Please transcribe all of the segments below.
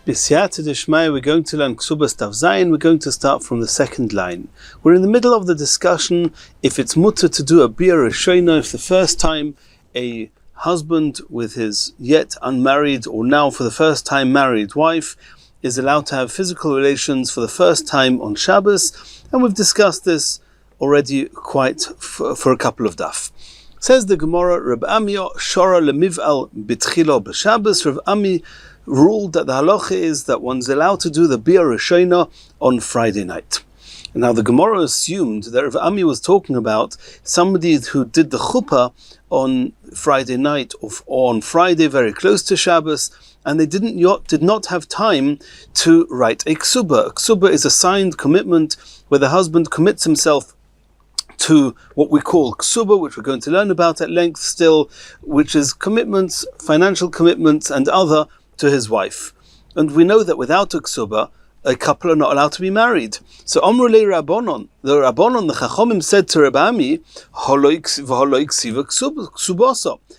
B'siyata d'shmaya, we're going to learn Ketubot Daf Zayin. We're going to start from the second line. We're in the middle of the discussion if it's mutter to do a biur rishona, if the first time a husband with his yet unmarried or now for the first time married wife is allowed to have physical relations for the first time on Shabbos, and we've discussed this already quite for a couple of daf. Says the Gemara, Rabbi shora lemiv'al b'tchilo b'Shabbos. Rabbi Ami ruled that the halacha is that one's allowed to do the biur rishona on Friday night. And now the Gemara assumed that Rabbi Ami was talking about somebody who did the chuppah on Friday night or on Friday very close to Shabbos, and they did not have time to write a ksuba. A ksuba is a signed commitment where the husband commits himself to what we call ksuba, which we're going to learn about at length still, which is commitments, financial commitments and other, to his wife. And we know that without a ksuba, a couple are not allowed to be married. So Amrulei Rabbanon, the Chachomim said to Rabbi Ami,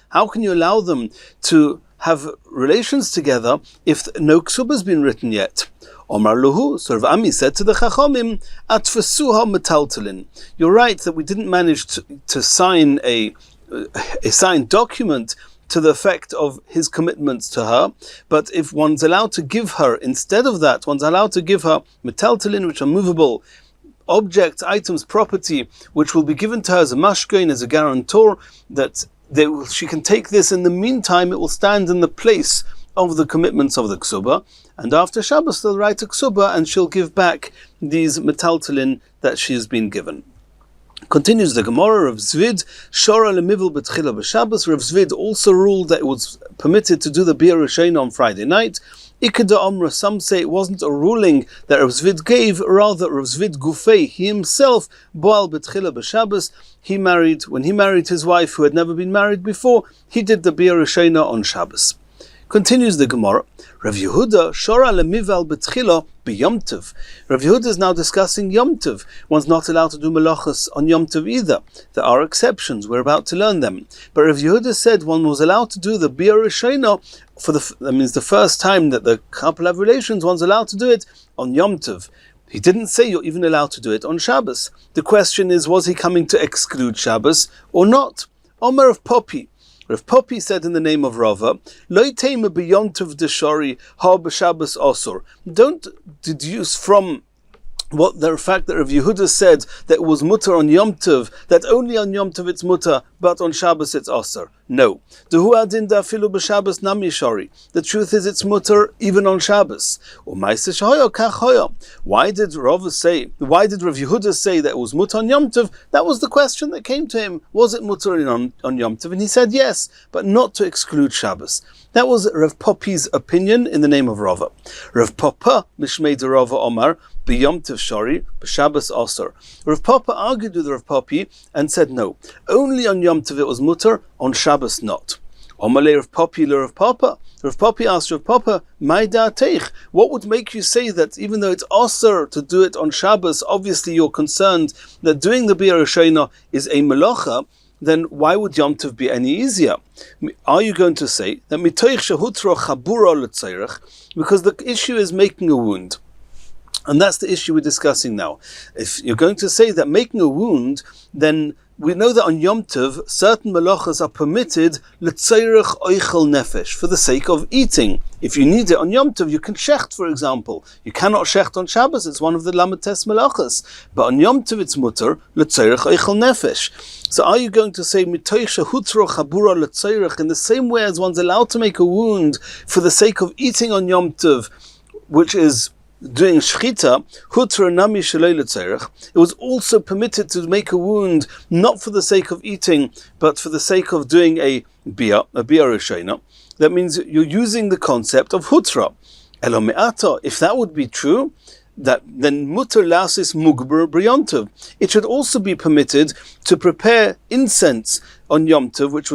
how can you allow them to have relations together if no ksuba has been written yet? Omar Luhu, so Rabbi Ami said to the Chachomim, Atfasuha metaltalin. You're right that we didn't manage to sign a signed document to the effect of his commitments to her, but if one's allowed to give her, instead of that, one's allowed to give her metaltalin, which are movable objects, items, property, which will be given to her as a mashkein, as a guarantor, that she can take this. In the meantime, it will stand in the place of the commitments of the ksuba, and after Shabbos they'll write a ksuba and she'll give back these metaltalin that she has been given. Continues the Gemara, Rav Zvid shora lemivul b'tchila b'Shabbos. Rav Zvid also ruled that it was permitted to do the biur rishona on Friday night. Ikeda Omra, some say it wasn't a ruling that Rav Zvid gave, rather Rav Zvid Gufei, he himself, boal b'tchila b'Shabbos, when he married his wife who had never been married before, he did the biur rishona on Shabbos. Continues the Gemara, Rav Yehuda shora lemival b'tchila b'Yom Tov. Rav Yehuda is now discussing Yom Tov. One's not allowed to do melachos on Yom Tov either. There are exceptions. We're about to learn them. But Rav Yehuda said one was allowed to do the biur rishona that means the first time that the couple have relations. One's allowed to do it on Yom Tov. He didn't say you're even allowed to do it on Shabbos. The question is, was he coming to exclude Shabbos or not? Omer of Poppy. Rav Poppy said in the name of Rava, Lo teima b'Yom Tov deshari ha b'Shabbos osur. Don't deduce from the fact that Rav Yehuda said that it was mutter on Yom Tov, that only on Yom Tov it's mutter, but on Shabbos it's osur. No. The truth is it's mutter even on Shabbos. Why did Rav Yehuda say that it was mutter on Yom Tov? That was the question that came to him. Was it mutter on Yom Tov? And he said yes, but not to exclude Shabbos. That was Rav Poppy's opinion in the name of Rava. Rav Papa, Mishmei de Rava Omar, B'Yom Tov Shari, B'Shabbos Osir. Rav Papa argued with Rav Poppy and said no, only on Yom Tov it was mutter, on Shabbos not. Omalei Rav Poppy le Rav Papa. Rav Poppy asked Rav Papa, "My da'ateich, what would make you say that even though it's osir to do it on Shabbos, obviously you're concerned that doing the biur rishona is a melacha, then why would Yom Tov be any easier? Are you going to say that mitoich shehutro chabura l'tzairich, because the issue is making a wound? And that's the issue we're discussing now. If you're going to say that making a wound, then we know that on Yom Tov, certain melachas are permitted l'tzairich oichel nefesh, for the sake of eating. If you need it on Yom Tov, you can shecht, for example. You cannot shecht on Shabbos, it's one of the lamates melachas. But on Yom Tov it's mutter, l'tzairich oichel nefesh. So are you going to say, mitoich shehutro chabura l'tzairich, in the same way as one's allowed to make a wound for the sake of eating on Yom Tov, which is doing shlita, hutra nami shalei l'tzairich, it was also permitted to make a wound not for the sake of eating, but for the sake of doing a biur rishona. That means you're using the concept of hutra. Elo me'ata, if that would be true, then mutter lasis mugber b'Yom Tov. It should also be permitted to prepare incense on Yom Tov, which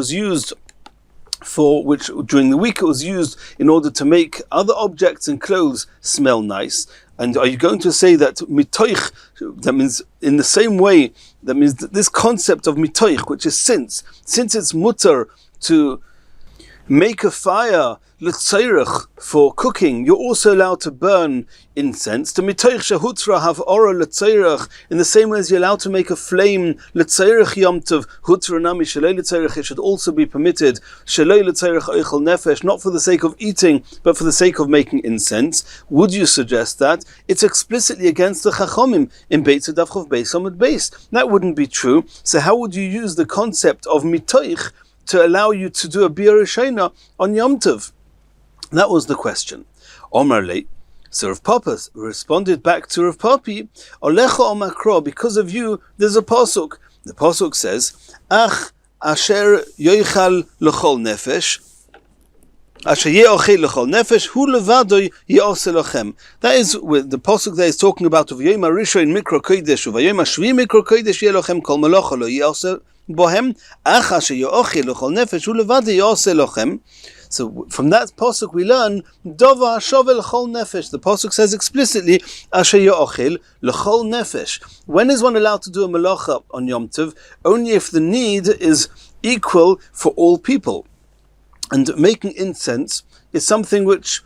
during the week it was used in order to make other objects and clothes smell nice. And are you going to say that mitoich, that means in the same way, that means that this concept of mitoich, which is since it's mutter to make a fire l'tzairich for cooking, you're also allowed to burn incense. To mitoich shehutra have ora l'tzairich, in the same way as you're allowed to make a flame l'tzairich yom tov hutra nami shalei l'tzairich, it should also be permitted shalei l'tzairich oichel nefesh, not for the sake of eating, but for the sake of making incense. Would you suggest that? It's explicitly against the Chachomim in Beit Daf Chav Beis Amud Beis. That wouldn't be true. So how would you use the concept of mitoich to allow you to do a Bia Rishona on Yom Tov? That was the question. Omar Le, so Rav Papa responded back to Rav Papi, Olecha Omakro, because of you, there's a pasuk. The pasuk says, Ach asher yoichal l'chol nefesh, asher ye'ochel l'chol nefesh, hu levadoy ye'ose lochem. That is, with the pasuk there is talking about V'yom HaRishon Mikra Kodesh, V'yom HaShvi Mikra Kodesh ye'lochem kol malocha lo ye'ose bohem, Ach asher ye'ochel l'chol nefesh, hu levadoy ye'ose lochem. So from that pasuk we learn Dova Shovel L'chol Nefesh. The pasuk says explicitly Asher Yochel L'chol Nefesh. When is one allowed to do a malacha on Yom Tov? Only if the need is equal for all people. And making incense is something which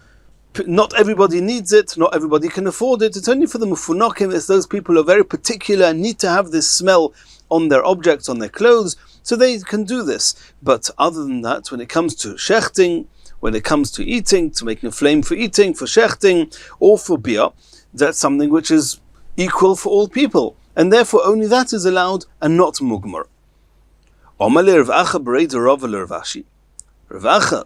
not everybody needs it, not everybody can afford it. It's only for the mufunakim, it's those people who are very particular and need to have this smell on their objects, on their clothes, so they can do this. But other than that, when it comes to shechting, when it comes to eating, to making a flame for eating, for shechting, or for beer, that's something which is equal for all people. And therefore only that is allowed and not mugmar. Omale Rav Acha b'reida Rava Rav Ashi. Rav Acha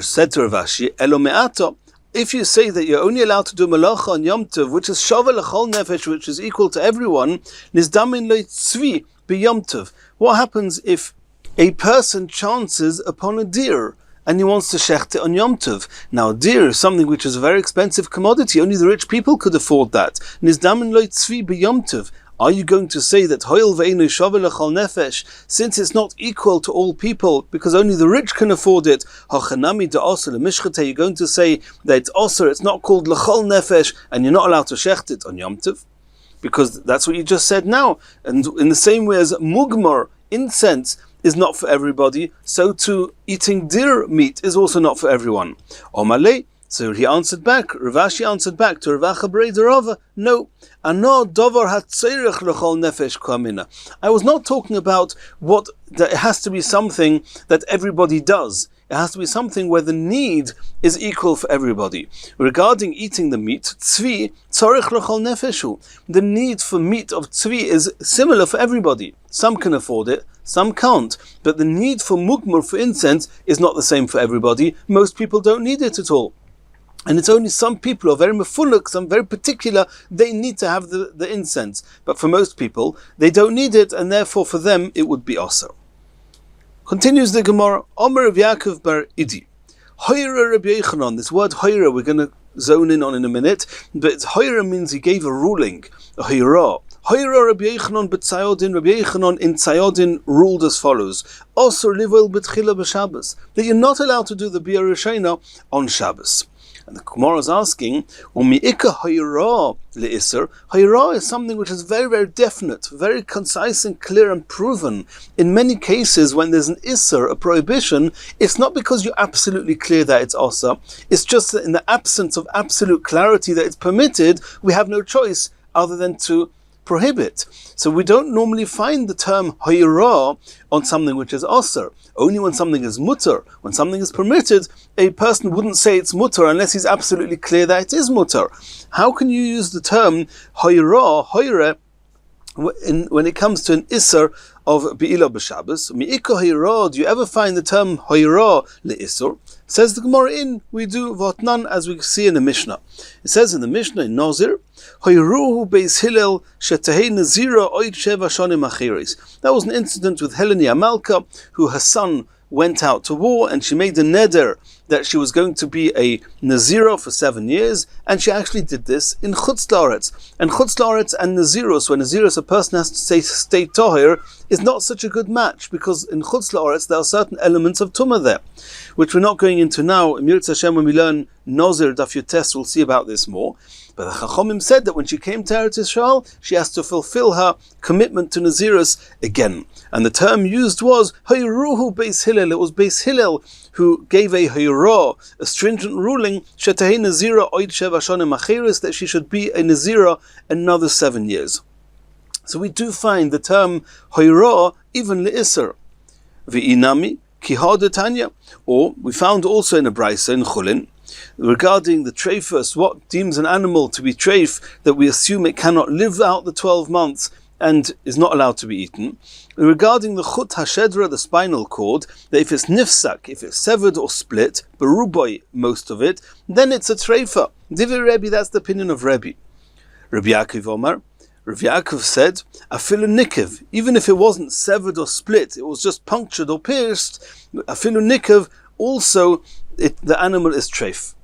said to Rav Ashi, Elo me'ata, if you say that you're only allowed to do malacha on Yom Tov, which is shovel l'chol nefesh, which is equal to everyone, nizdamin lo tzvi b'Yom Tov. What happens if a person chances upon a deer and he wants to shecht it on Yom Tov? Now, a deer is something which is a very expensive commodity. Only the rich people could afford that. Nizdamin lo tzvi b'Yom Tov. Are you going to say that hoil ve'enu shovel l'chol nefesh, since it's not equal to all people, because only the rich can afford it, hachanami da'asr l'mishchate, you're going to say that it's asr, it's not called l'chol nefesh, and you're not allowed to shecht it on Yom Tov? Because that's what you just said now. And in the same way as mugmar, incense, is not for everybody, so too eating deer meat is also not for everyone. Omalei, so he answered back, Rav Ashi answered back to Rav Acha b'reida Rava, no, ano davar hatzeirich l'chol nefesh kamina. I was not talking about that it has to be something that everybody does. It has to be something where the need is equal for everybody. Regarding eating the meat, tzvi, tzorich l'chol nefeshu. The need for meat of tzvi is similar for everybody. Some can afford it, some can't. But the need for mugmar, for incense, is not the same for everybody. Most people don't need it at all. And it's only some people who are very mefuluk, some very particular, they need to have the incense. But for most people, they don't need it, and therefore for them it would be also. Continues the Gemara, Omer Rav Yaakov bar Idi. Hoira Rabbi Yochanan. This word hoira we're going to zone in on in a minute, but hoira means he gave a ruling, a hoira. Hoira Rabbi Yochanan b'tzayodin. Rabbi Yochanan in Tzayodin ruled as follows: Osur livol b'tchila b'Shabbos, that you're not allowed to do the Bia Rishona on Shabbos. And the Gemara is asking, Umi'ika hayra le'isr. Hayra is something which is very, very definite, very concise and clear and proven. In many cases, when there's an isr, a prohibition, it's not because you're absolutely clear that it's asa. It's just that in the absence of absolute clarity that it's permitted, we have no choice other than to prohibit. So we don't normally find the term hayra on something which is asr. Only when something is mutter, when something is permitted, a person wouldn't say it's mutter unless he's absolutely clear that it is mutter. How can you use the term hayra when it comes to an isser of Be'ilah b'Shabbos? Mi'ika hayra, do you ever find the term hayra le'isur? Says the Gemara we do votnan, as we see in the Mishnah. It says in the Mishnah in Nazir, hayruhu beis Hillel shetahei nazira oid sheva shonim achiris. That was an incident with Heleni Amalka, who her son went out to war and she made a neder that she was going to be a Nazira for 7 years, and she actually did this in Chutz La'aretz. And Chutz La'aretz and Nazirus, when Nazirus, a person has to stay Tohir, is not such a good match, because in Chutz La'aretz there are certain elements of Tumah there, which we're not going going into now, Yirtzeh Hashem, when we learn Nozir, Daf Yotes, we'll see about this more. But the Chachomim said that when she came to Eretz Yisrael, she has to fulfill her commitment to Nazirus again. And the term used was Hayruhu Beis Hillel. It was Beis Hillel who gave a Hayrah, a stringent ruling, Shetahei Nazira Oid Sheva Shonim Acheris, that she should be a Nazira another 7 years. So we do find the term Hayrah even Le'isr. V'inami Kihad Tanya. Or we found also in a Braisa in Chulin, regarding the treifus, what deems an animal to be treif, that we assume it cannot live out the 12 months and is not allowed to be eaten. Regarding the chut hashedra, the spinal cord, that if it's nifsak, if it's severed or split, beruboy, most of it, then it's a treifa. Divi Rabbi, that's the opinion of Rabbi. Rabbi Yaakov Omar, Rabbi Yaakov said, afilu nikev, even if it wasn't severed or split, it was just punctured or pierced, afilu nikev, also the animal is treif.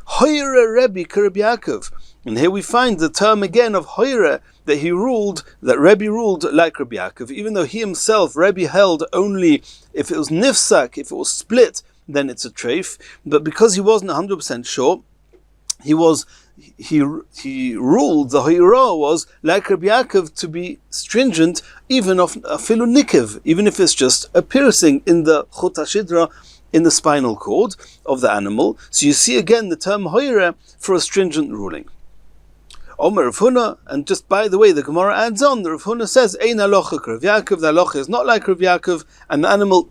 Hoyre Rebbe Rabbi Yaakov. And here we find the term again of Hoyre, that he ruled, that Rebbe ruled like Rabbi Yaakov, even though he himself, Rebbe, held only if it was nifsak, if it was split, then it's a treif. But because he wasn't 100% sure, he ruled, the Hoyra was like Rabbi Yaakov, to be stringent even of afilu nikev, even if it's just a piercing in the chut hashidra, in the spinal cord of the animal. So you see again the term hoire for a stringent ruling. Omer Rav Huna, and just by the way, the Gemara adds on, the Rav Huna says, Ein halacha Rav Yaakov, the halacha is not like Rav Yaakov, and the animal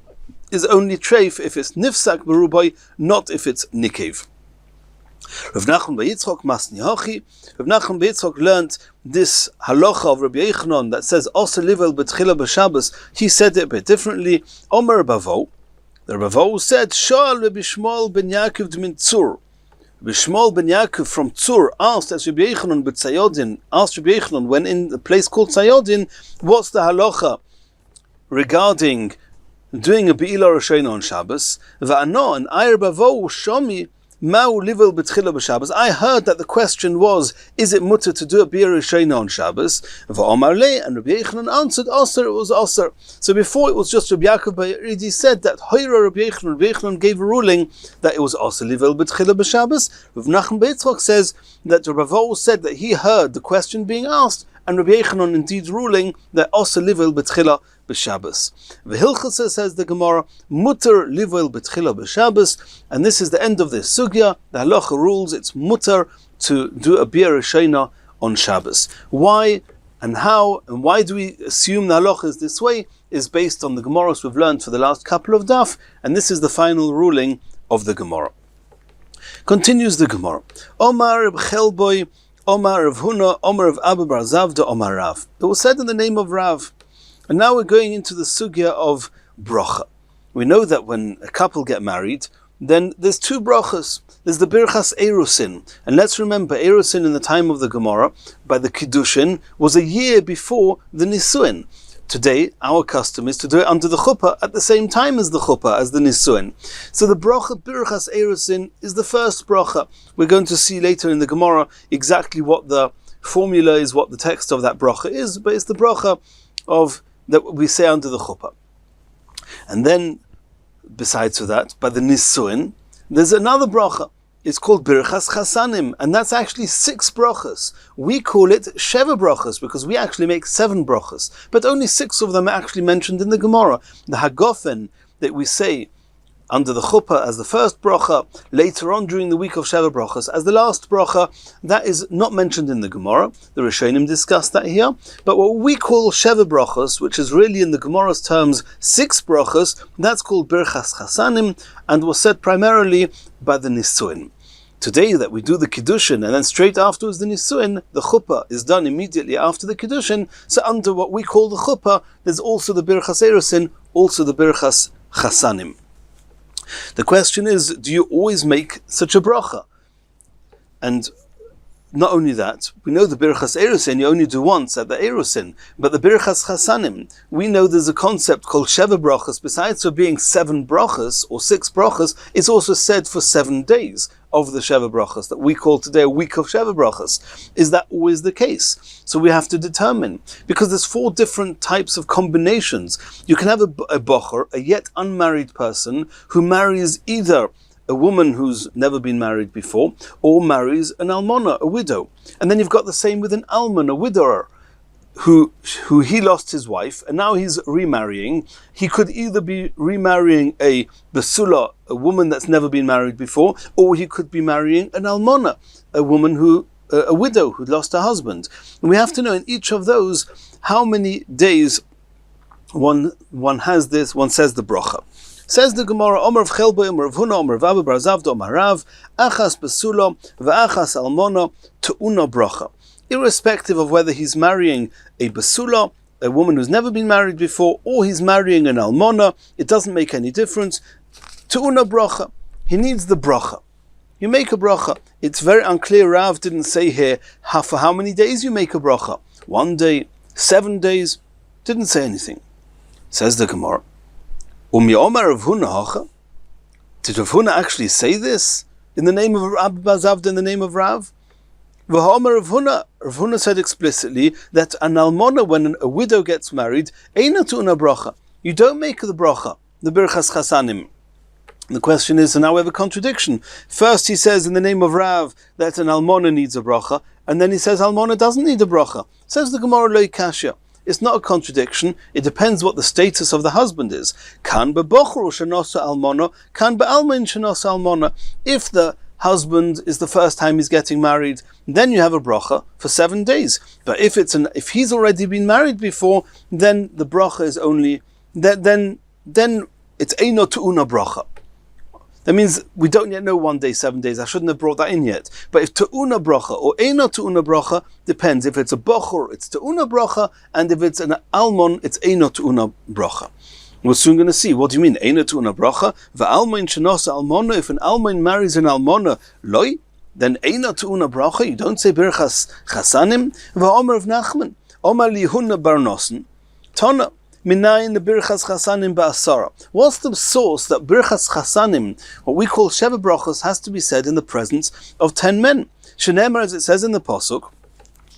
is only treif if it's nifsak berubai, not if it's nikev. Rav Nachman bar Yitzchok masni hachi. Rav Nachman bar Yitzchok learned this halacha of Rabbi Yochanan that says Oser livel b'tchila b'Shabbos. He said it a bit differently. Omer Bavo. The Rabbi said, Sha'al Rabbi Shmuel ben Yaakov d'min Tzur. Rabbi Shmuel ben Yaakov from Tzur asked, as Rabbi Yochanan b'Tzayodin, asked Rabbi Yochanan, when in a place called Tzayodin, what's the halacha regarding doing a Be'ilah Roshana on Shabbos? Va'ano, and Ayr Bavo Shomi, Ma'u livel b'tchila b'Shabbos. I heard that the question was, is it mutter to do a Be'ilah Roshana on Shabbos? Va'omar le, and Rabbi Yochanan answered, Aser, it was Aser. So before it was just Rabbi Yaakov Ba'yiridi said that Hoyra Rabbi Yochanan gave a ruling that it was Aser livel b'tchila b'Shabbos. Rav Nachman bar Yitzchok says that Rabbi said that he heard the question being asked, and Rabbi Yochanan indeed ruling that Aser livel b'tchila b'Shabbos. V'hilchasa, says the Gemara, mutter livel b'tchila b'Shabbos, and this is the end of this sugya. The halacha rules it's mutter to do a Be'ilah Roshana on Shabbos. Why and how and why do we assume the halacha is this way? Is based on the Gemaras we've learned for the last couple of daf, and this is the final ruling of the Gemara. Continues the Gemara. Omar Reb Chelboy, Omar Rav Huna, Omar of Abba bar Zavda, Omar Rav. It was said in the name of Rav. And now we're going into the sugya of bracha. We know that when a couple get married, then there's two brachas. There's the birchas erusin. And let's remember, erusin in the time of the Gemara, by the kiddushin, was a year before the nisuin. Today, our custom is to do it under the chuppah at the same time as the chuppah, as the nisuin. So the bracha birchas erusin is the first bracha. We're going to see later in the Gemara exactly what the formula is, what the text of that bracha is, but it's the bracha of that we say under the chuppah. And then, besides that, by the nisuin, there's another bracha. It's called birchas chasanim, and that's actually 6 brachas. We call it sheva brachas because we actually make 7 brachas, but only 6 of them are actually mentioned in the Gemara. The hagofen that we say under the chuppah as the first bracha, later on during the week of sheva brachas as the last bracha, that is not mentioned in the Gemara. The Rishonim discussed that here. But what we call sheva brachas, which is really in the Gemara's terms 6 brachas, that's called birchas chasanim, and was said primarily by the nisuin. Today that we do the kiddushin and then straight afterwards the nisuin, the chuppah is done immediately after the kiddushin. So under what we call the chuppah, there's also the birchas erusin, also the birchas chasanim. The question is, do you always make such a bracha? And not only that, we know the birchas erusin you only do once at the erusin, but the birchas chasanim, we know there's a concept called sheva brachas. Besides for being 7 brachas or 6 brachas, it's also said for 7 days of the sheva brachas that we call today a week of sheva brachas. Is that always the case? So we have to determine, because there's 4 different types of combinations. You can have a bocher, a yet unmarried person, who marries either a a woman who's never been married before, or marries an almona, a widow. And then you've got the same with an almon, a widower, who he lost his wife, and now he's remarrying. He could either be remarrying a basula, a woman that's never been married before, or he could be marrying an almona, a woman a widow who lost her husband. And we have to know in each of those how many days one has this, one says the bracha. Says the Gemara, Omer of Chelbo, Omer of Huna, Omer of Abba, Bar Zavda, Omer Rav, Achas basula, v'achas almona, tu'una bracha. Irrespective of whether he's marrying a basula, a woman who's never been married before, or he's marrying an almona, it doesn't make any difference. Tu'una bracha. He needs the bracha. You make a bracha. It's very unclear. Rav didn't say here for how many days you make a bracha. 1 day, 7 days. Didn't say anything. Says the Gemara. Umi Omer of Huna hacha. Did Rav Huna actually say this in the name of Abba Zavda, in the name of Rav? V'homer of Huna. Rav Huna said explicitly that an almona, when a widow gets married, eina tu'una bracha. You don't make the bracha, the birchas chasanim. The question is, so now we have a contradiction. First he says in the name of Rav that an almona needs a bracha, and then he says almona doesn't need a bracha. Says the Gemara lo kasha. It's not a contradiction. It depends what the status of the husband is. Kan be'bochru shenosa almona, kan be'almin shenosa almona. If the husband is the first time he's getting married, then you have a bracha for 7 days. But if he's already been married before, then the bracha is only then it's eino tu'una bracha. That means we don't yet know 1 day, 7 days. I shouldn't have brought that in yet. But if tu'una bracha or eino tu'una bracha, depends. If it's a bochur, it's tu'una bracha, and if it's an almon, it's eino tu'una bracha. We're soon going to see. What do you mean? Eina tu'una bracha? V'almain shenosa almona. If an almain marries an almona, loy, then eina tu'una bracha. You don't say birchas chasanim. V'omer of Nachman. Omer lihuna barnosen. Tona. Minayin the birchas chasanim ba'asara. What's the source that birchas chasanim, what we call sheva brachas, has to be said in the presence of 10 men? Shenemar, as it says in the pasuk,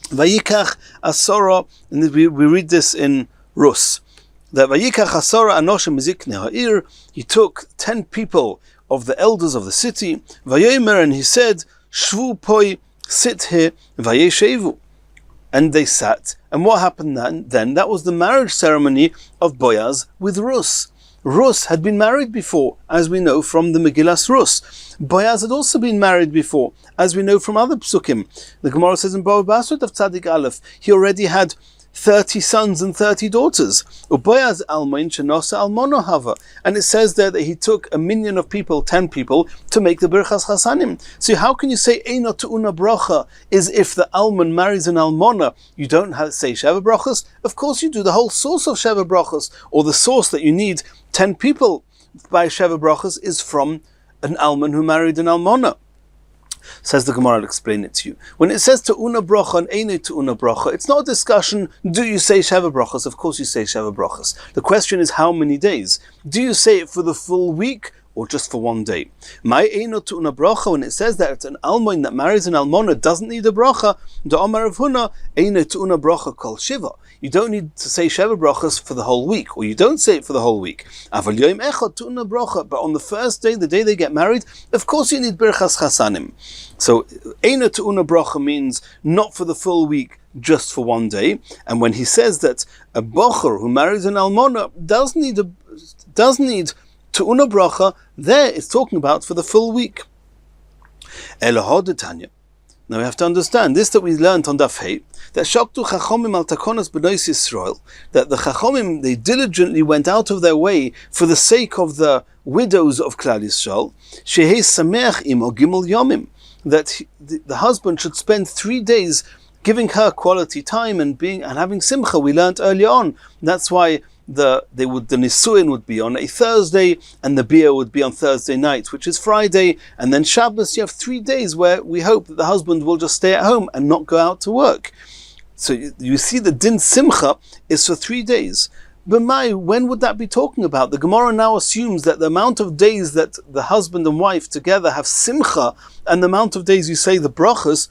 vayikach asara, and we read this in Rus. That vayikach asara anoshim miziknei ha'ir, he took 10 people of the elders of the city, vayomer, and he said, shvu poi, sit here, vayeshevu. And they sat. And what happened then? That was the marriage ceremony of Boaz with Rus. Rus had been married before, as we know from the Megillas Rus. Boaz had also been married before, as we know from other psukim. The Gemara says in Bava Basra of Tzadik Aleph, he already had 30 sons and 30 daughters. Boaz almain shenosa almono hava. And it says there that he took a minion of people, 10 people, to make the birchas chasanim. So how can you say eino tu'una bracha is if the almon marries an almona? You don't say sheva brachas? Of course you do. The whole source of sheva brachas, or the source that you need 10 people by sheva brachas, is from an almon who married an almona. Says the Gemara, I'll explain it to you. When it says tu'una bracha and einu tu'una bracha, it's not a discussion, do you say sheva brachas? Of course you say sheva brachas. The question is how many days? Do you say it for the full week or just for 1 day? My einu tu'una bracha, when it says that it's an almoin that marries an almona doesn't need a bracha, the Omar of Huna, einu tu'una bracha kol shiva. You don't need to say sheva brachas for the whole week, or you don't say it for the whole week. Aval yoim echad tu'una bracha, but on the first day, the day they get married, of course you need birchas chasanim. So einu tu'una bracha means not for the full week, just for 1 day. And when he says that a bocher who marries an almona does need tu'una bracha, there it's talking about for the full week. Elahod Tanya. Now we have to understand this, that we learned on Daf Hey, that Shaktu Chachomim al Takonas B'nais Yisrael, that the Chachomim, they diligently went out of their way for the sake of the widows of Klal Yisrael, Shehei Sameach im o Gimel Yomim, that the husband should spend 3 days giving her quality time and having simcha. We learned earlier on. That's why the nisuin would be on a Thursday and the bia would be on Thursday night, which is Friday, and then Shabbos. You have 3 days where we hope that the husband will just stay at home and not go out to work. So you see the din simcha is for 3 days. But when would that be talking about? The Gemara now assumes that the amount of days that the husband and wife together have simcha and the amount of days you say the brachas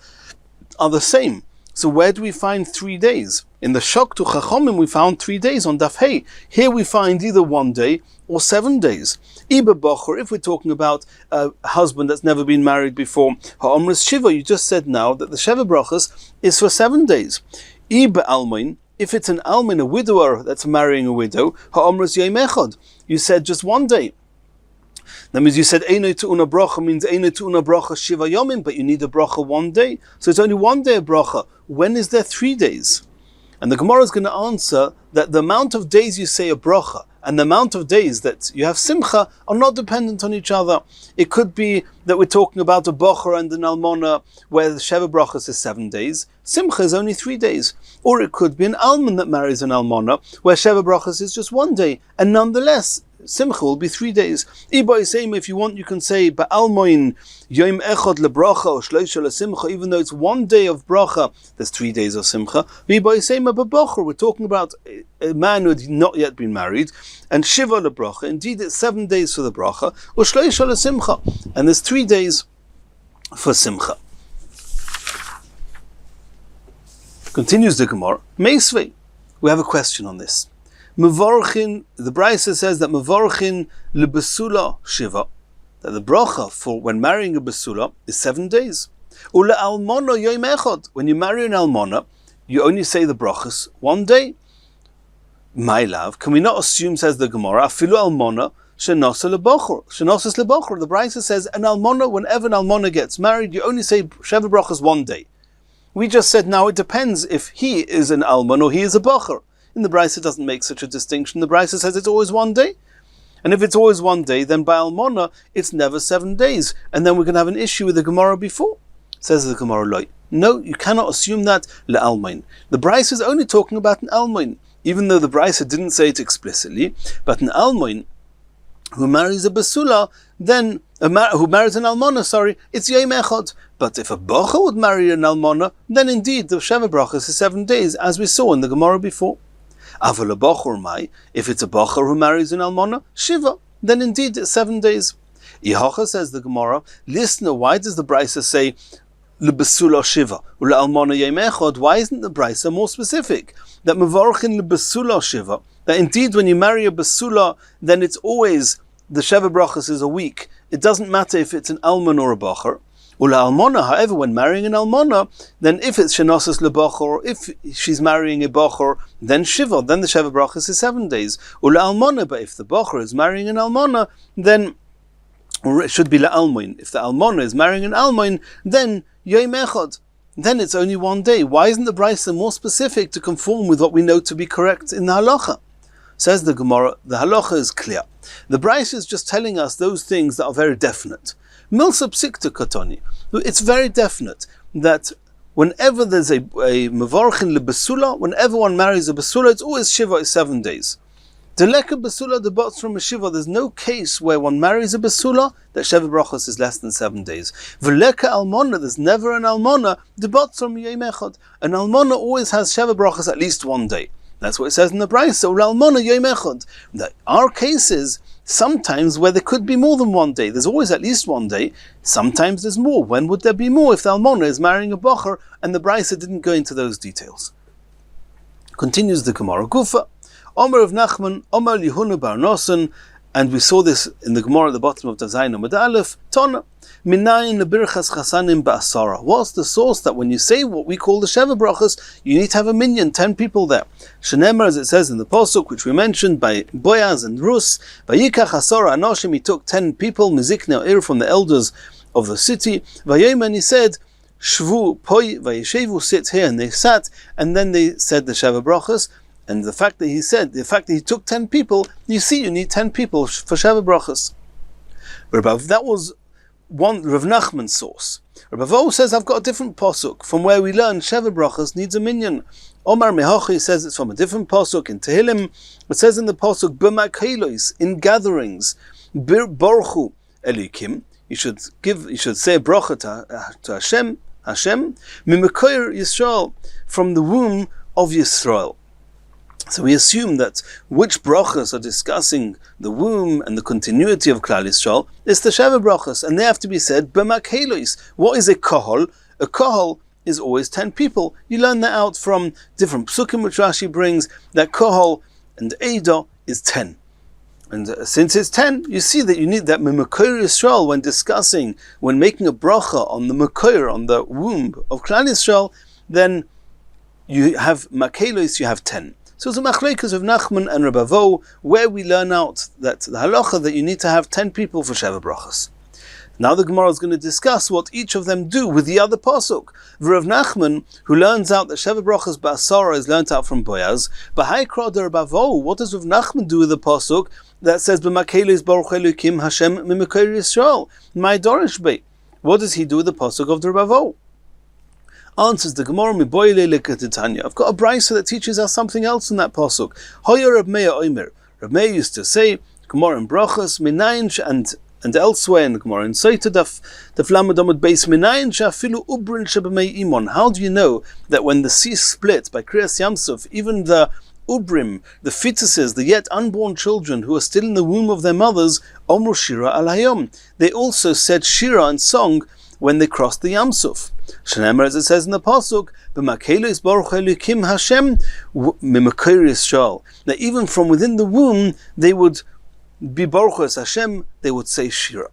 are the same. So where do we find 3 days? In the Shoktu Chachomim we found 3 days on Daf Hey. Here we find either 1 day or 7 days. Iba Bocher, if we're talking about a husband that's never been married before, Ha'omris Shiva, you just said now that the Sheva Brachas is for 7 days. Iba Almoin, if it's an Almoin, a widower that's marrying a widow, Ha'omris Yom Echad, you said just 1 day. That means you said Eino Tu'una Bracha means Eino Tu'una Bracha Shiva Yomim, but you need a Bracha 1 day. So it's only 1 day of Bracha. When is there 3 days? And the Gemara is going to answer that the amount of days you say a bracha and the amount of days that you have simcha are not dependent on each other. It could be that we're talking about a bocher and an almona where the Sheva Brachas is 7 days, simcha is only 3 days. Or it could be an almon that marries an almona where Sheva Brachas is just 1 day, and nonetheless simcha will be 3 days. If you want, you can say ba'almoin yom echad lebracha or shloisha lesimcha. Even though it's 1 day of bracha, there's 3 days of simcha. We're talking about a man who had not yet been married, and shiva lebracha. Indeed, it's 7 days for the bracha or shloisha lesimcha, and there's 3 days for simcha. Continues the Gemara. Meisvei. We have a question on this. Mevorchin, the Brisa says that Mevorchin lebesula shiva, that the bracha for when marrying a besula is 7 days. Ule almona yom echad, when you marry an almona, you only say the brachas 1 day. My love, can we not assume, says the Gemara, afilu almona shenasa lebocher, shenasas lebocher. The Brisa says an almona, whenever an almona gets married, you only say sheva brachas 1 day. We just said now it depends if he is an almon or he is a bocher. In the Brisa it doesn't make such a distinction. The Brisa says it's always 1 day. And if it's always 1 day, then by Almona, it's never 7 days. And then we can have an issue with the Gemara before. Says the Gemara, Loi. No, you cannot assume that le'almain. The Brisa is only talking about an almain, even though the Brisa didn't say it explicitly. But an almain who marries a basula, then who marries an almona, it's yom echad. But if a bocha would marry an almona, then indeed the Sheva Brachas is 7 days, as we saw in the Gemara before. Aval a bocher mai, if it's a bocher who marries an almona, shiva, then indeed it's 7 days. Yehocha, says the Gemara, listener, why does the Brisa say lebesula shiva, ula almona yom echad? Why isn't the Brisa more specific? That mevorchin lebesula shiva, that indeed when you marry a basula, then it's always, the Sheva Brachas is a week. It doesn't matter if it's an almon or a bocher. Ula almona, however, when marrying an almona, then if it's shenosas lebocher, or if she's marrying a bocher, then shiva, then the Sheva Brachas is 7 days. Ula almona, but if the bocher is marrying an almona, then, or it should be la almoin. If the almona is marrying an almoin, then yom echad. Then it's only 1 day. Why isn't the Brisa more specific to conform with what we know to be correct in the halacha? Says the Gemara, the halacha is clear. The Brisa is just telling us those things that are very definite. Milsa psikta katoni. It's very definite that whenever there's a mevorchin lebesula, whenever one marries a besula, it's always shiva is 7 days. Deleka besula debots from a shiva. There's no case where one marries a besula that Sheva Brachos is less than 7 days. Veleka almona, there's never an almona debots from yom echad. An almona always has Sheva Brachos at least 1 day. That's what it says in the Brisa. Almona yom echad. There are cases sometimes where there could be more than 1 day. There's always at least 1 day. Sometimes there's more. When would there be more if the almona is marrying a bocher? And the Brisa didn't go into those details. Continues the Gemara. Gufa. Omer of Nachman, Omer Lihuna bar Noson, and we saw this in the Gemara at the bottom of Dazayin Amud Aleph, Tona, Minayin lebirchas chasanim ba'asara. What's the source that when you say what we call the Sheva Brachas, you need to have a minyan, 10 people there? Shenemar, as it says in the Pasuk, which we mentioned, by Boaz and Rus, Vayikach asara anoshim, he took 10 people, Mizikne Ir, from the elders of the city, Vayomen, he said, Shvu poi vayeshevu, sit here, and they sat, and then they said the Sheva Brachas. And the fact that he took 10 people, you see, you need 10 people for Sheva Brachas. That was one Rav Nachman's source. Rabbi says, I've got a different pasuk from where we learn Sheva Brachas needs a minyan. Omar Mehachi says it's from a different pasuk in Tehillim. It says in the pasuk, b'makhelos, in gatherings, borchu elikim. You should say a bracha to Hashem, mimekoyer Yisrael, from the womb of Yisrael. So we assume that which brachas are discussing the womb and the continuity of Klal Yisrael is the Sheva Brachas, and they have to be said b'makhelos. What is a kohol? A kohol is always 10 people. You learn that out from different psukim which Rashi brings, that kohol and Eidah is 10. And since it's 10, you see that you need that Memakor Yisrael when making a bracha on the Makor, on the womb of Klal Yisrael, then you have Makelos, you have 10. So it's a machlekes of Nachman and Rabbi, where we learn out that the halacha that you need to have 10 people for Sheva brachas. Now the Gemara is going to discuss what each of them do with the other pasuk. Rav Nachman, who learns out that Sheva brachas ba'asara is learnt out from Boaz, b'haikra de Rabbi, what does Rav Nachman do with the pasuk that says b'makelis baruch Elokim Hashem mimekor Yisrael my dorish be? What does he do with the pasuk of the Rabbi? Answers the Gemara, miboyle lekatitanya. I've got a brayso that teaches us something else in that pasuk. Hoyer Reb Meir Omer. Reb Meir used to say, Gemara in brachas minayin and elsewhere in the Gemara in Shlita Daf Lamed Amud Beis minayin shafilu ubrin shebamei imon. How do you know that when the sea split by Kriyas Yamsuf, even the ubrim, the fetuses, the yet unborn children who are still in the womb of their mothers, omru shira al hayom, they also said shira and song when they crossed the Yamsuf. Shneimar, as it says in the pasuk, b'makelos baruch Elokim Hashem mimekor Yisrael. That even from within the womb they would be baruch Hashem, they would say shira.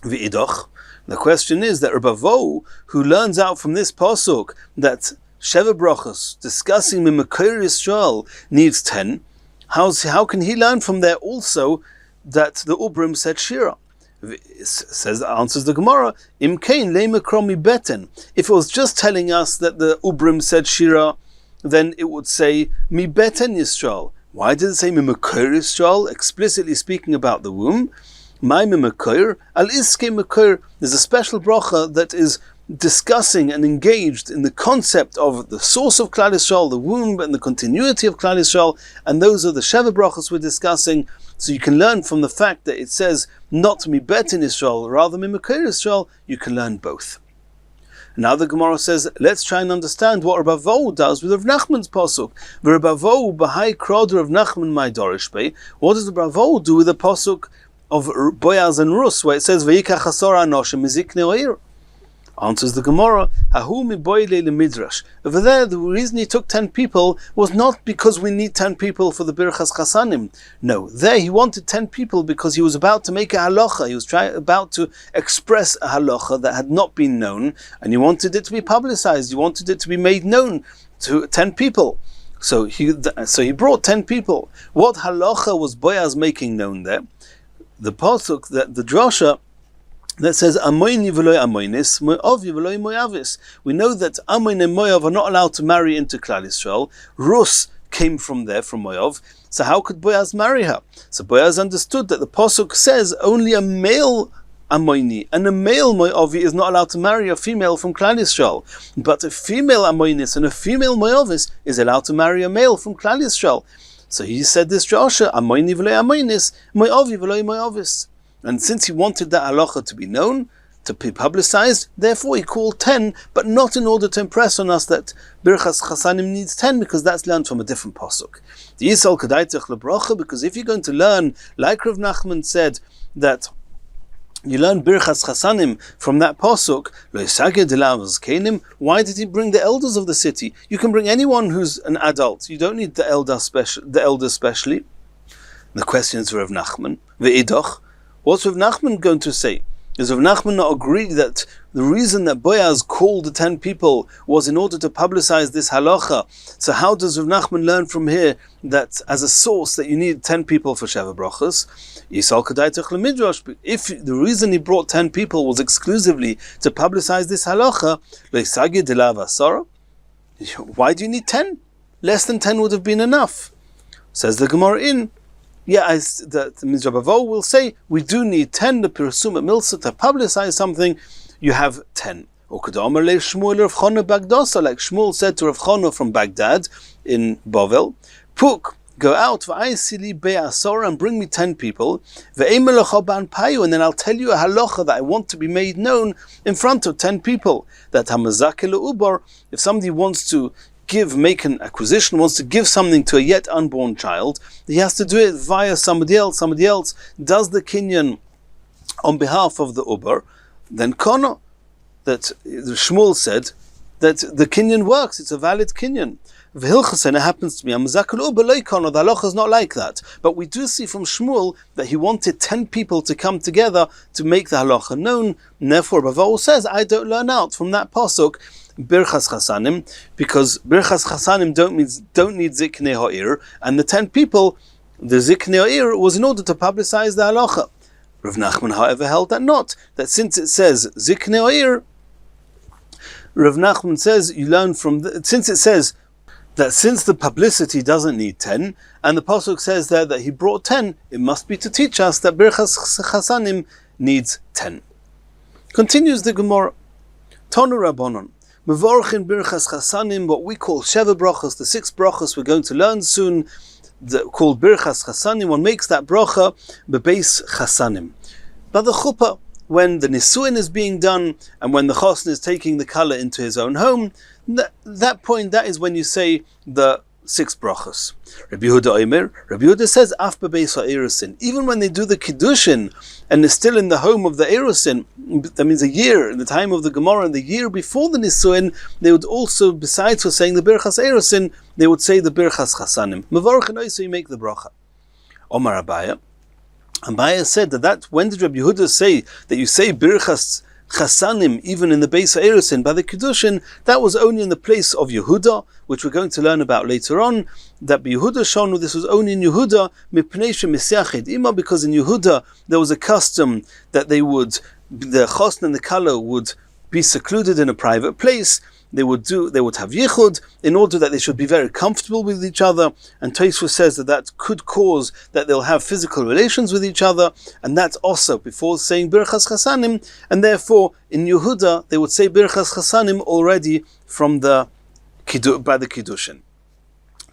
V'idoch. The question is that Rabbi, who learns out from this pasuk that Sheva brachos discussing mimekor Yisrael needs 10, how can he learn from there also that the ubrim said shira? Answers the Gemara, Imkain le'mekromi beten. If it was just telling us that the ubrim said shira, then it would say mi beten Yisrael. Why did it say mimekor Yisrael, explicitly speaking about the womb? My mimekor al iske mekor. There's a special bracha that is discussing and engaged in the concept of the source of Klal Yisrael, the womb, and the continuity of Klal Yisrael, and those are the Sheva brachos we're discussing. So you can learn from the fact that it says not mi bet in Yisrael, rather mimekor Yisrael, you can learn both. Now the Gemara says, let's try and understand what Rabbi does with Rav Nachman's pasuk. Rabbi b'hai krod Rav Nachman my dorish be. What does Rabbi do with the pasuk of Boaz and Rus, where it says v'yikach asara anoshim miziknei oir? Answers the Gemara, Hahu miboyle lemidrash. Over there, the reason he took 10 people was not because we need 10 people for the Birchas Chasanim. No, there he wanted 10 people because he was about to make a halacha. He was about to express a halacha that had not been known, and he wanted it to be publicized. He wanted it to be made known to 10 people. So he brought 10 people. What halacha was Boaz making known there? The pasuk, the drasha, that says Amoini v'loy Amoinis, Moavi v'loy Moavis. We know that Amoin and Moav are not allowed to marry into Klal Yisrael. Rus came from there, from Moav. So how could Boaz marry her? So Boaz understood that the pasuk says only a male Amoini and a male Moavi is not allowed to marry a female from Klal Yisrael. But a female Amoinis and a female Moavis is allowed to marry a male from Klal Yisrael. So he said this drasha, Amoini v'loy Amoinis, Moavi v'loy Moavis. And since he wanted that halacha to be known, to be publicized, therefore he called 10, but not in order to impress on us that Birchas Chasanim needs 10, because that's learned from a different pasuk. The Yisrael Kedaitech lebracha, because if you're going to learn, like Rav Nachman said, that you learn Birchas Chasanim from that pasuk, why did he bring the elders of the city? You can bring anyone who's an adult. You don't need the elders specially. The question is Rav Nachman, ve'idoch. What's Rav Nachman going to say? Does Rav Nachman not agree that the reason that Boaz called the 10 people was in order to publicize this halacha? So how does Rav Nachman learn from here that as a source that you need 10 people for Sheva brachos? If the reason he brought 10 people was exclusively to publicize this halacha, why do you need 10? Less than 10 would have been enough. Says the Gemara in, the Mizrabavo will say, we do need 10, the Pirasum at Milsa, to publicize something, you have 10. Or Kedamar le Shmuel Rav Chana Bagdasa, like Shmuel said to Rav Chana from Baghdad in Bavel, Puk, go out, v'aisili be'asora, and bring me 10 people, ve'emelach payu, and then I'll tell you a halacha that I want to be made known in front of 10 people. That hamazake le'ubar, if somebody wants to make an acquisition, wants to give something to a yet unborn child, he has to do it via somebody else. Somebody else does the kinyan on behalf of the uber. Then kono, that the Shmuel said, that the kinyan works, it's a valid kinyan. V'hilchasen, it happens to me, the halacha is not like that. But we do see from Shmuel that he wanted 10 people to come together to make the halacha known, and therefore Rava says, I don't learn out from that pasuk Birchas Chasanim, because Birchas Chasanim don't need Ziknei Ha'ir, and the 10 people, the Ziknei Ha'ir was in order to publicize the halacha. Rav Nachman, however, held that since it says Ziknei Ha'ir, Rav Nachman says you learn from since it says that since the publicity doesn't need 10, and the pasuk says there that he brought 10, it must be to teach us that Birchas Chasanim needs 10. Continues the Gemara. Tonu Rabbanon. Mevorchin Birchas Chasanim, what we call Sheva Brachas, the 6 brachas we're going to learn soon, called Birchas Chasanim. One makes that bracha bebeis Chasanim. By the chuppah, when the nisuin is being done, and when the chosn is taking the kala into his own home, that point, that is when you say the 6 brachas. Rabbi Yehuda says, Af bebeis ha'erusin, even when they do the kiddushin, and they're still in the home of the erusin, that means a year, in the time of the Gemara, and the year before the nisuin, they would also, besides for saying the birchas erusin, they would say the birchas chasanim. Mevorchin oiso, you make the bracha. Omar Abaya said that when did Rabbi Yehuda say that you say birchas Chasanim even in the Beis HaErusin by the Kiddushin? That was only in the place of Yehuda, which we're going to learn about later on. That Yehuda Shonu, this was only in Yehuda, because in Yehuda there was a custom that the chosn and the kala would be secluded in a private place. They would have yichud in order that they should be very comfortable with each other, and Tosfos says that could cause that they'll have physical relations with each other, and that's also before saying Birchas Chasanim, and therefore in Yehuda they would say Birchas Chasanim already by the Kiddushin.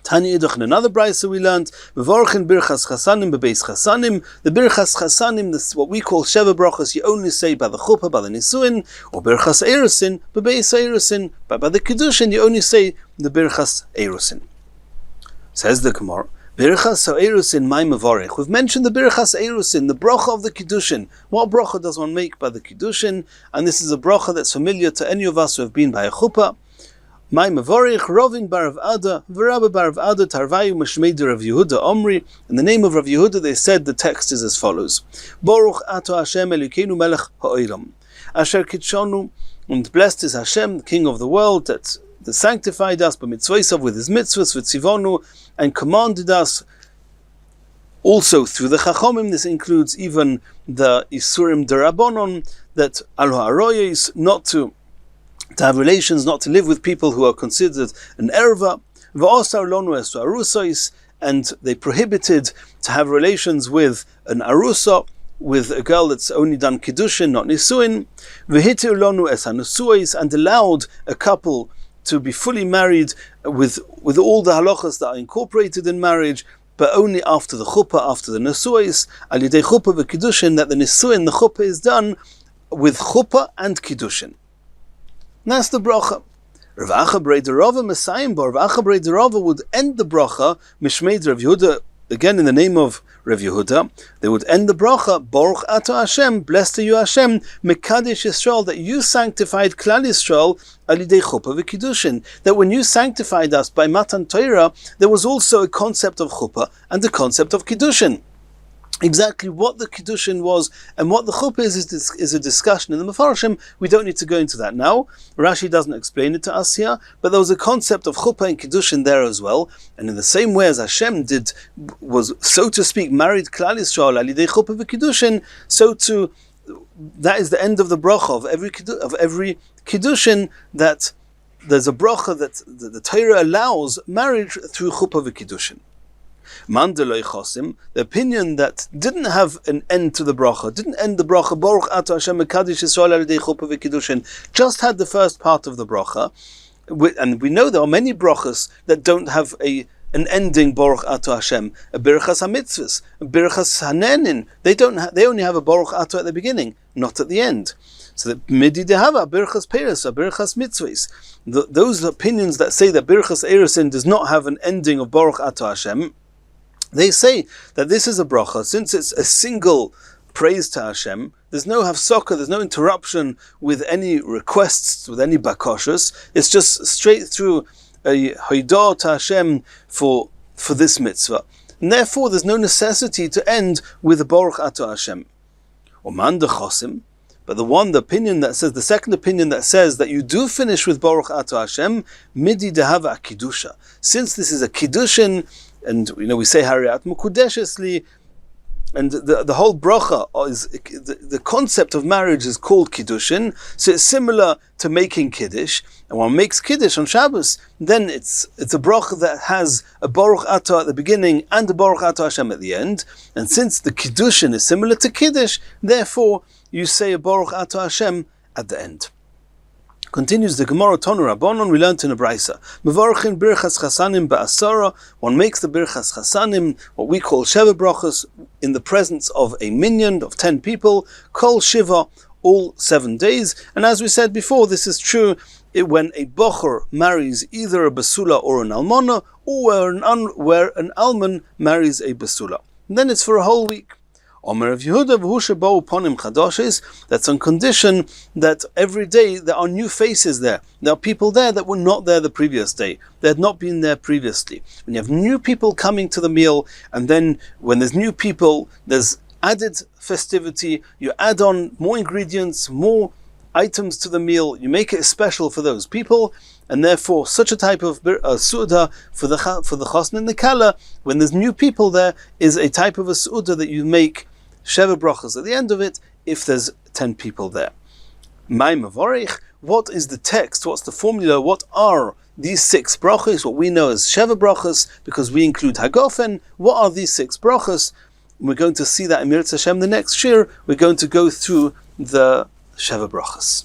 Tanya Yiduch, in another brayso we learned, Mevorchin Birchas Chasanim bebeis Chasanim. The Birchas Chasanim, this what we call Sheva Brachas, you only say by the chuppah, by the nisuin, or Birchas Erusin, bebeis Erusin. But by the Kiddushin, you only say the Birchas Erusin. Says the Gemara, Birchas Erusin my mevorich. We've mentioned the Birchas Erusin, the bracha of the Kiddushin. What bracha does one make by the Kiddushin? And this is a bracha that's familiar to any of us who have been by a chuppah. My mevorich Rovin bar Rav Ada, v'Rabbi bar Rav Ada tarvayu mashmeider Rav Yehuda Omri. In the name of Rav Yehuda, they said the text is as follows: Baruch ato Hashem Elokeinu melech ha'olam, asher kitshonu, and blessed is Hashem, the King of the world, that sanctified us b'mitzvosav with His mitzvahs, v'tzivonu, and commanded us also through the Chachomim. This includes even the Isurim Derabonon, that al ha'aroyos, not to have relations, not to live with people who are considered an erva, and they prohibited to have relations with an arusa, with a girl that's only done kiddushin, not nisuin, and allowed a couple to be fully married with all the halachas that are incorporated in marriage, but only after the chuppah, after the nisuis, al yidei chuppah v'kiddushin, that the nisuin, the chuppah is done with chuppah and kiddushin. That's the bracha. Rav Acha Breder Rava Messiah Bar Rav Acha Breder Rava would end the bracha Mishmeid Rav Yehuda, again in the name of Rav Yehuda. They would end the bracha Baruch Ato Hashem, blessed are you Hashem, Mekadesh Yisrael, that you sanctified Klal Yisrael al yidei chuppah v'kiddushin. That when you sanctified us by Matan Torah, there was also a concept of chuppah and a concept of kiddushin. Exactly what the Kiddushin was and what the chuppah is a discussion in the Mefarshim. We don't need to go into that now. Rashi doesn't explain it to us here, but there was a concept of chuppah and Kiddushin there as well. And in the same way as Hashem was, so to speak, married Klal Yisrael al yidei chuppah v'kiddushin, so too, that is the end of the bracha of every Kiddushin, that there's a bracha that the Torah allows marriage through chuppah v'kiddushin. Mandeloi Chosim, the opinion that didn't have an end to the bracha, didn't end the bracha, Baruch Ato Hashem Mekadesh Yisrael al yidei chuppah v'kiddushin, just had the first part of the bracha. And we know there are many brachas that don't have an ending, Baruch Ato Hashem. A Birchas HaMitzvahs, a Birchas HaNenin, they only have a Baruch Ato at the beginning, not at the end. So that Midi Dehava, Birchas Peres, a Birchas Mitzvahs. Those opinions that say that Birchas Erusin does not have an ending of Baruch Ato Hashem, they say that this is a bracha, since it's a single praise to Hashem. There's no hafsaka, there's no interruption with any requests, with any bakoshas. It's just straight through a hoidah to Hashem for this mitzvah. And therefore, there's no necessity to end with a Baruch Ato Hashem. Oman de chosim, but the second opinion that says that you do finish with Baruch Ato Hashem, midi dehava kiddusha. Since this is a kiddushin, and we say Hariyat Mukudeshesli, and the whole bracha is the concept of marriage is called kiddushin, so it's similar to making kiddush. And one makes kiddush on Shabbos, then it's a bracha that has a Baruch Ato at the beginning and a Baruch Ato Hashem at the end. And since the kiddushin is similar to kiddush, therefore you say a Baruch Ato Hashem at the end. Continues the Gemara Tonu Rabbanon, we learned in a Braisa. Mevarchin birchas chasanim ba'asara. One makes the birchas chasanim, what we call sheva brachas, in the presence of a minyan of 10 people. Kol shiva, all 7 days. And as we said before, this is true when a bocher marries either a basula or an almana, or where an alman marries a basula. And then it's for a whole week. Omer of Yehuda v'hu sheba'u ponim chadoshes. That's on condition that every day there are new faces there. There are people there that were not there the previous day. They had not been there previously. When you have new people coming to the meal, and then when there's new people, there's added festivity. You add on more ingredients, more items to the meal. You make it special for those people. And therefore, such a type of su'udah for the chosn and the kala, when there's new people there, is a type of a su'udah that you make sheva brachas at the end of it, if there's 10 people there. Mai mavorich, what is the text? What's the formula? What are these 6 brachas? What we know as sheva brachas, because we include hagofen. What are these 6 brachas? We're going to see that in Mirz Hashem the next shiur. We're going to go through the sheva brachas.